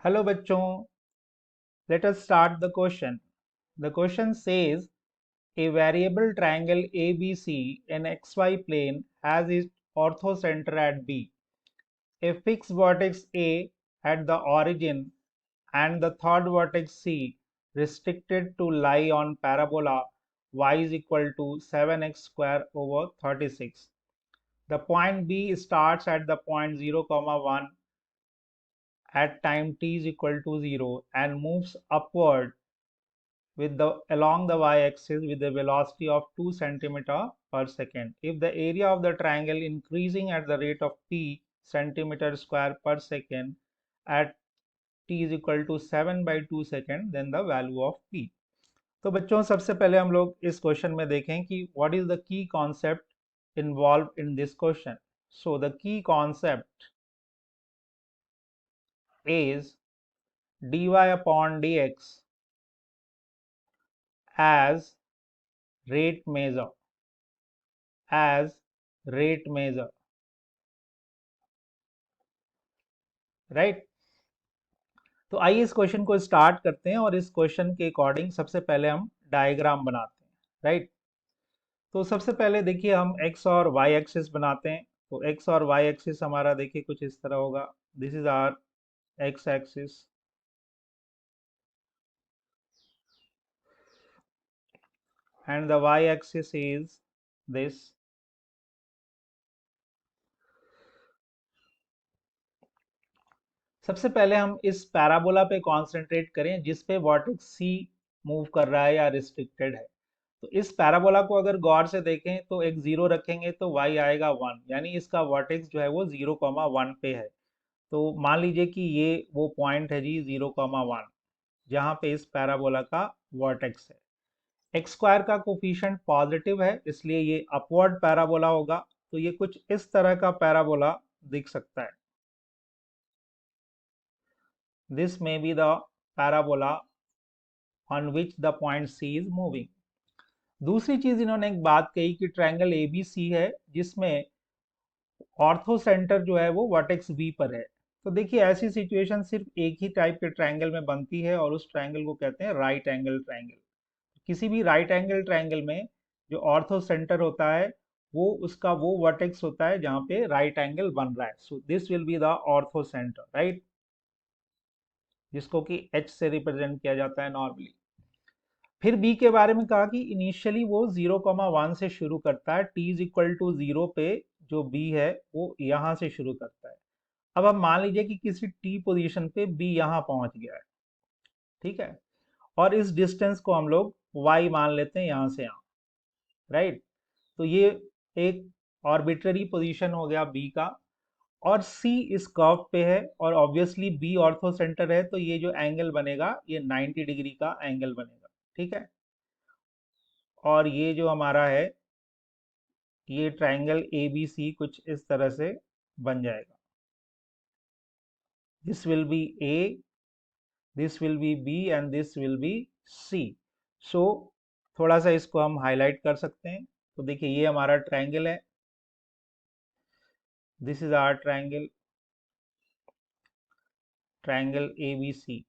Hello बच्चों, let us start the question. The question says a variable triangle ABC in xy plane has its orthocenter at B. A fixed vertex A at the origin and the third vertex C restricted to lie on parabola y is equal to 7x square over 36. The point B starts at the point 0, 1 at time t is equal to 0 and moves upward with the along the y-axis with a velocity of 2 centimeter per second. If the area of the triangle increasing at the rate of p centimeter square per second at t is equal to 7 by 2 second, then the value of p. तो बच्चों सबसे पहले हम लोग इस question में देखें कि what is the key concept involved in this question. So the key concept is dy upon dx as rate measure as rate measure, right? तो आइए इस क्वेश्चन को स्टार्ट करते हैं और इस क्वेश्चन के अकॉर्डिंग सबसे पहले हम डायग्राम बनाते हैं, राइट? तो सबसे पहले देखिए हम एक्स और वाई एक्सिस बनाते हैं। तो एक्स और वाई एक्सिस हमारा देखिए कुछ इस तरह होगा। This is our X axis and the Y axis is this. सबसे पहले हम इस पैराबोला पे कॉन्सेंट्रेट करें जिस पे वर्टेक्स सी मूव कर रहा है या रिस्ट्रिक्टेड है। तो इस पैराबोला को अगर गौर से देखें तो एक जीरो रखेंगे तो y आएगा 1, यानी इसका वर्टेक्स जो है वो 0, 1 पे है। तो मान लीजिए कि ये वो पॉइंट है जी 0, 1 जहाँ पे इस पैराबोला का वर्टेक्स है। एक्स स्क्वायर का कोफिशिएंट पॉजिटिव है इसलिए ये अपवर्ड पैराबोला होगा। तो ये कुछ इस तरह का पैराबोला दिख सकता है। This may be the parabola on which the point C is moving. दूसरी चीज इन्होंने एक बात कही कि ट्रायंगल एबीसी है जिसमें ऑर्थो सेंटर जो है वो वर्टेक्स बी पर है। तो देखिए ऐसी सिचुएशन सिर्फ एक ही टाइप के ट्रायंगल में बनती है और उस ट्रायंगल को कहते हैं राइट एंगल ट्रायंगल। किसी भी राइट एंगल ट्रायंगल में जो ऑर्थो सेंटर होता है वो उसका वो वर्टेक्स होता है जहां पे राइट एंगल बन रहा है। So this will be the ortho centre, right, जिसको कि एच से रिप्रेजेंट किया जाता है नॉर्मली। फिर बी के बारे में कहा कि इनिशियली वो 0, 1 से शुरू करता है। टी इज इक्वल टू 0 पे जो बी है वो यहाँ से शुरू करता है। अब हम मान लीजिए कि किसी टी पोजीशन पे बी यहाँ पहुंच गया है, ठीक है, और इस डिस्टेंस को हम लोग वाई मान लेते हैं यहाँ से यहाँ, राइट। तो ये एक आर्बिट्ररी पोजीशन हो गया बी का। और सी इस कर्व पे है और ऑब्वियसली बी ऑर्थो सेंटर है तो ये जो एंगल बनेगा ये 90 डिग्री का एंगल बनेगा, ठीक है। और ये जो हमारा है ये ट्रायंगल ए बी सी कुछ इस तरह से बन जाएगा। This will be A, this will be B and this will be C. So थोड़ा सा इसको हम हाईलाइट कर सकते हैं। तो देखिए ये हमारा ट्रायंगल है, this is our triangle, triangle A B C.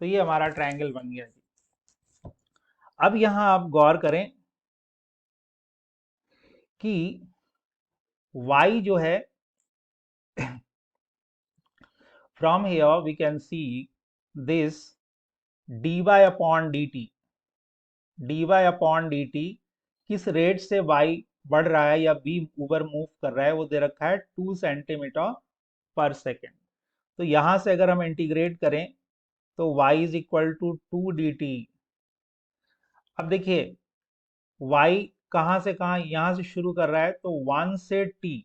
तो ये हमारा ट्रायंगल बन गया जी। अब यहाँ आप गौर करें कि y जो है from here we can see this dy upon dt, dy upon dt किस रेट से y बढ़ रहा है या b ऊपर मूव कर रहा है वो दे रखा है 2 सेंटीमीटर पर सेकेंड। तो यहां से अगर हम इंटीग्रेट करें तो y is equal to 2 dt। अब देखिए y कहां से कहां यहां से शुरू कर रहा है तो 1 से t,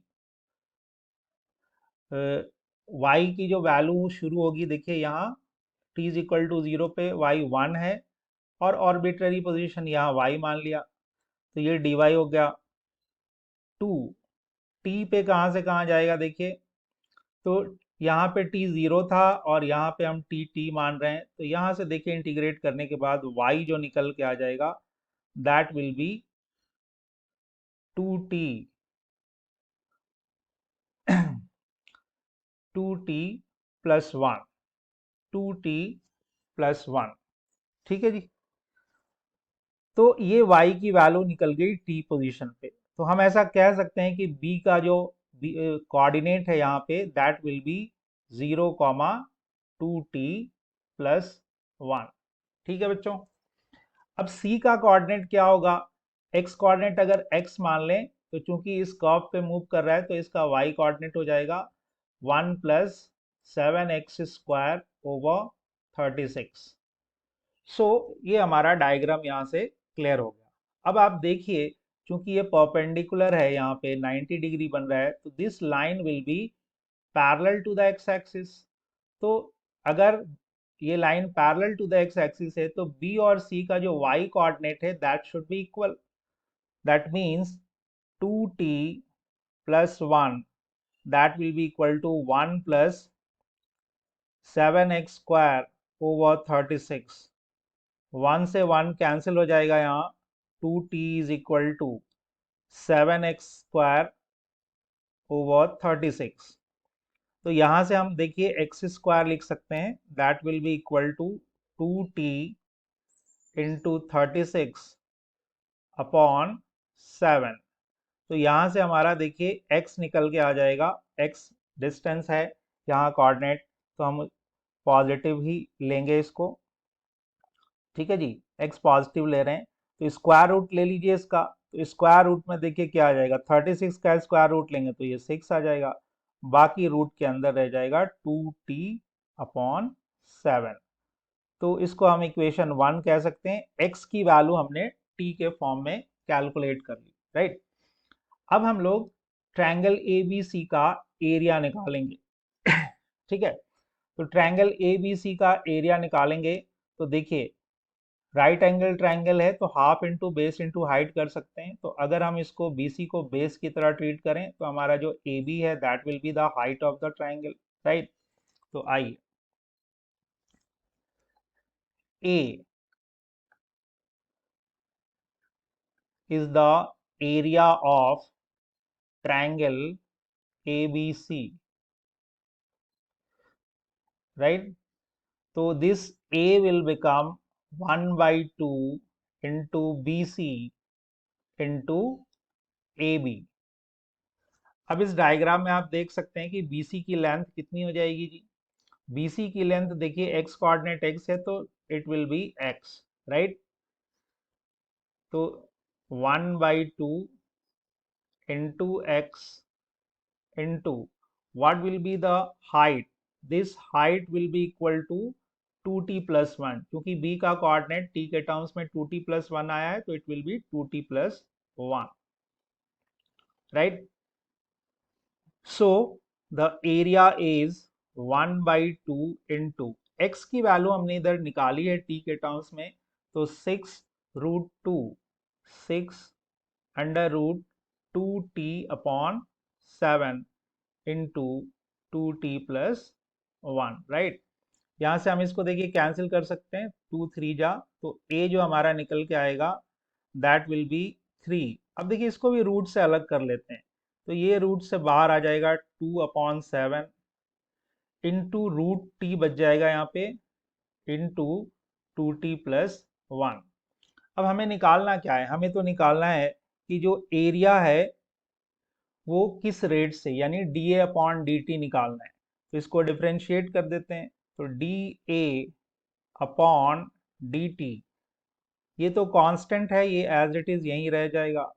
y की जो वैल्यू शुरू होगी देखिए यहाँ t इज इक्वल टू 0 पे y 1 है और ऑर्बिट्ररी पोजीशन यहाँ y मान लिया। तो ये dy हो गया 2। t पे कहाँ से कहाँ जाएगा देखिए, तो यहाँ पे t 0 था और यहाँ पे हम t मान रहे हैं। तो यहाँ से देखिए इंटीग्रेट करने के बाद y जो निकल के आ जाएगा that will B 2t। 2t plus 1, 2t plus 1। ठीक है जी। तो ये y की वैल्यू निकल गई t पोजीशन पे। तो हम ऐसा कह सकते हैं कि b का जो कोऑर्डिनेट है यहाँ पे that will B 0,2t plus 1। ठीक है बच्चों। अब c का कोऑर्डिनेट क्या होगा? x कोऑर्डिनेट अगर x मान लें तो चूंकि इस कर्व पे मूव कर रहा है तो इसका y कोऑर्डिनेट हो जाएगा 1 प्लस 7x स्क्वायर ओवर 36। सो ये हमारा डायग्राम यहाँ से क्लियर हो गया। अब आप देखिए, चूंकि ये परपेंडिकुलर है, यहाँ पे 90 डिग्री बन रहा है, तो this line will be parallel to the X axis. तो अगर ये line parallel to the X axis है तो बी और सी का जो वाई कोऑर्डिनेट है that should be equal. That means 2t plus 1 that will be equal to 1 plus 7x square over 36। 1 से 1 कैंसिल हो जाएगा यहाँ। 2t is equal to 7x square over 36। तो यहाँ से हम देखिए एक्स स्क्वायर लिख सकते हैं that will be equal to 2t into 36 upon 7। तो यहाँ से हमारा देखिए x निकल के आ जाएगा। x डिस्टेंस है यहाँ कोऑर्डिनेट, तो हम पॉजिटिव ही लेंगे इसको। ठीक है जी, x पॉजिटिव ले रहे हैं तो स्क्वायर रूट ले लीजिए इसका। तो स्क्वायर रूट में देखिए क्या आ जाएगा, 36 का स्क्वायर रूट लेंगे तो ये 6 आ जाएगा। बाकी रूट के अंदर रह जाएगा 2t अपॉन 7। तो इसको हम इक्वेशन 1 कह सकते हैं। x की वैल्यू हमने t के फॉर्म में कैलकुलेट कर ली, राइट। अब हम लोग ट्रायंगल ABC का एरिया निकालेंगे। ठीक है, तो ट्रायंगल ABC का एरिया निकालेंगे तो देखिए राइट एंगल ट्रायंगल है तो half into base into height कर सकते हैं। तो अगर हम इसको BC को बेस की तरह ट्रीट करें तो हमारा जो AB है that will be the height of the triangle, right. तो आइए, A is the area of triangle ABC, right? So this A will become 1 by 2 into BC into AB। अब इस डायग्राम में आप देख सकते हैं कि BC की लेंथ कितनी हो जाएगी जी। BC की लेंथ देखिए x कोऑर्डिनेट x है तो it will B x, right. तो 1 by 2 into x into what will be the height? This height will be equal to 2t plus 1। क्योंकि b का कोऑर्डिनेट t के टर्म्स में 2t plus 1 आया है तो it will B 2t plus 1, right? So the area is 1 by 2 into x की value हमने इधर निकाली है t के टर्म्स में, तो 6 root 2, 6 under root 2t upon 7 into 2t plus 1, right. यहाँ से हम इसको देखिए कैंसिल कर सकते हैं, 2 3 जा, तो a जो हमारा निकल के आएगा दैट विल बी 3। अब देखिए इसको भी रूट से अलग कर लेते हैं, तो ये रूट से बाहर आ जाएगा 2 अपॉन 7 इंटू रूट टी बच जाएगा यहाँ पे इंटू 2t प्लस 1। अब हमें निकालना क्या है? हमें तो निकालना है कि जो एरिया है वो किस रेट से, यानी D A upon D T निकालना है। तो इसको डिफ्रेंशिएट कर देते हैं, तो D A upon D T, ये तो कांस्टेंट है, ये एज इट इज यहीं रह जाएगा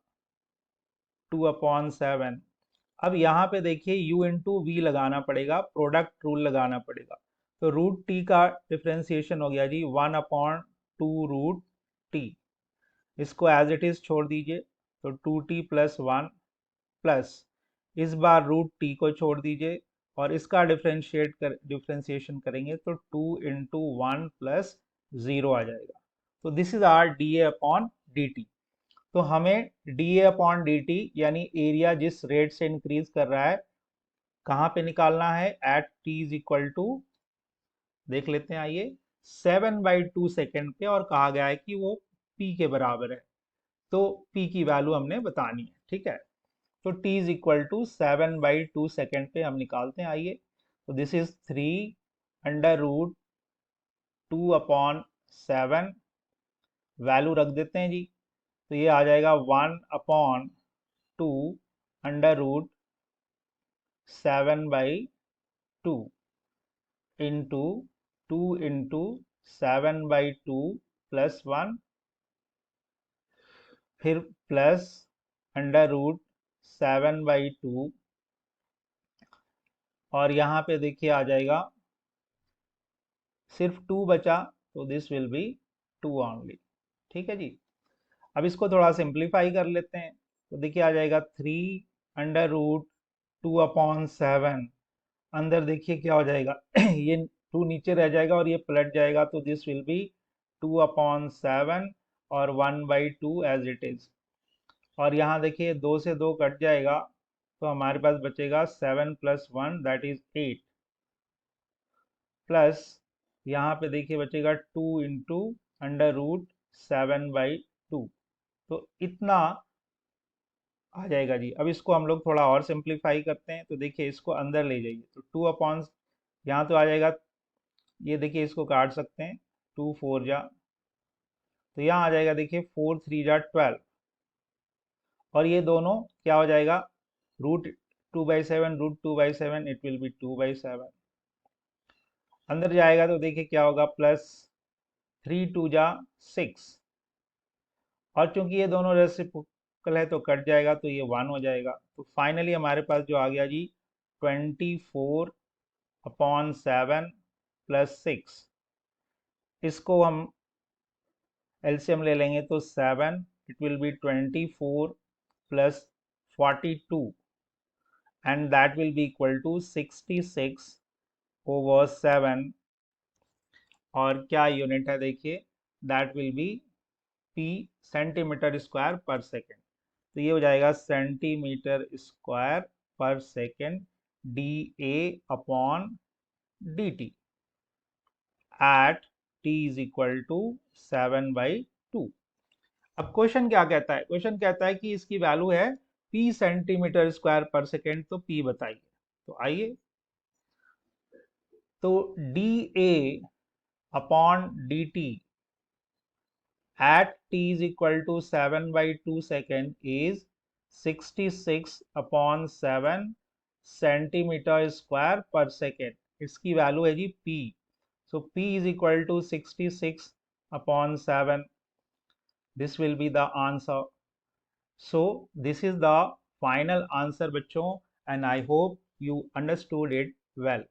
2 अपॉन 7। अब यहाँ पे देखिए u इंटू वी लगाना पड़ेगा, प्रोडक्ट रूल लगाना पड़ेगा। तो रूट टी का डिफ्रेंसिएशन हो गया जी 1 अपॉन 2 रूट टी। इसको एज इट इज छोड़ दीजिए, तो 2t प्लस 1 प्लस इस बार रूट टी को छोड़ दीजिए और इसका डिफ्रेंशिएशन करेंगे तो 2 इंटू 1 प्लस 0 आ जाएगा। तो this is our D A upon D T. तो हमें D A upon D T यानी एरिया जिस रेट से इंक्रीज कर रहा है कहाँ पे निकालना है, at T is equal to, देख लेते हैं आइए, 7/2 सेकेंड पे, और कहा गया है कि वो p के बराबर है। तो p की वैल्यू हमने बतानी है, ठीक है। तो t is equal to 7/2 second पे हम निकालते हैं आइए। तो दिस इज 3/√2/7, वैल्यू रख देते हैं जी। तो ये आ जाएगा 1/2 √7/2 इंटू 2 × 7/2 प्लस 1, फिर प्लस √7/2, और यहाँ पे देखिए आ जाएगा सिर्फ 2 बचा, तो दिस विल बी 2 ओनली। ठीक है जी। अब इसको थोड़ा सिंप्लीफाई कर लेते हैं, तो देखिए आ जाएगा 3/√2/7, अंदर देखिए क्या हो जाएगा ये 2 नीचे रह जाएगा और ये पलट जाएगा, तो दिस विल बी 2/7 और 1/2 एज इट इज। और यहाँ देखिए 2 से 2 कट जाएगा, तो हमारे पास बचेगा 7 + 1 दैट इज 8, प्लस यहाँ पे देखिए बचेगा 2 × √7/2, तो इतना आ जाएगा जी। अब इसको हम लोग थोड़ा और सिंप्लीफाई करते हैं, तो देखिए इसको अंदर ले जाइए, तो 2 अपॉन, यहाँ तो आ जाएगा, ये देखिए इसको काट सकते हैं, 2 4 जा, तो यहाँ आ जाएगा देखिए 4 3 जा 12, और ये दोनों क्या हो जाएगा, √2/7 √2/7, इट विल बी 2/7, अंदर जाएगा तो देखिए क्या होगा, प्लस 3 2 जा 6, और चूंकि ये दोनों रेसिप्रोकल है तो कट जाएगा, तो ये 1 हो जाएगा। तो फाइनली हमारे पास जो आ गया जी 24/7 प्लस 6, इसको हम एलसीएम ले लेंगे तो 7, it will be 24 plus 42, and that will be equal to 66/7, और क्या यूनिट है देखिए, that will be P, centimetre square per second. तो ये हो जाएगा centimetre square per second dA/dt at t is equal to 7/2। अब क्वेश्चन क्या कहता है, क्वेश्चन कहता है कि इसकी वैल्यू है p centimetre square per second, तो p बताइए। तो आइए, तो dA/dt at t is equal to 7/2 second is 66/7 centimetre square per second, इसकी वैल्यू है जी p। So p is equal to 66/7, this will be the answer. So this is the final answer बच्चों, and I hope you understood it well.